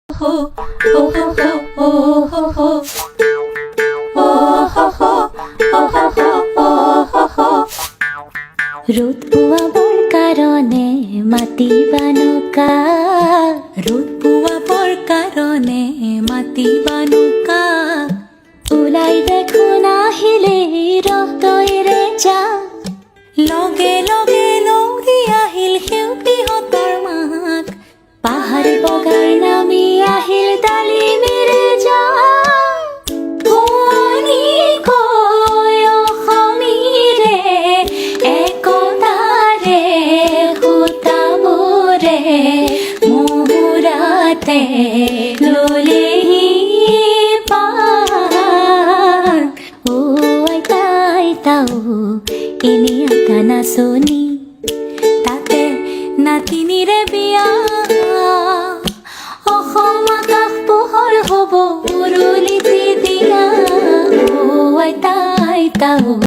ho, ho ho ho, oh ho ho, oh ho ho, oh ho ho, oh ho ho. রোদ পোয়াবৰ কাৰণে মাতিবা নৌকা, ৰ'দ পোৱাবৰ কাৰণে মাতিবা নৌকা, ওলাই দেখোন আহিলে ৰহদৈৰে যা, লগে লগে লৌৰি আহিল সেউতীহঁতৰ মাক, পাহাৰ বগাৰ নামি আহিল ডালিমিৰে যা, শুৱনি কৈ অসমীৰে একতাৰে সূতাবোৰে মূৰাতে ললেহি পাৰ। অ আইতা আইতাও এনে আইতা নাচনি, তাতে নাতিনিৰে বিয়া, অসম আকাশ পোহৰ হ'ব উৰুলিতে দিয়া। অ আইতা আইতাও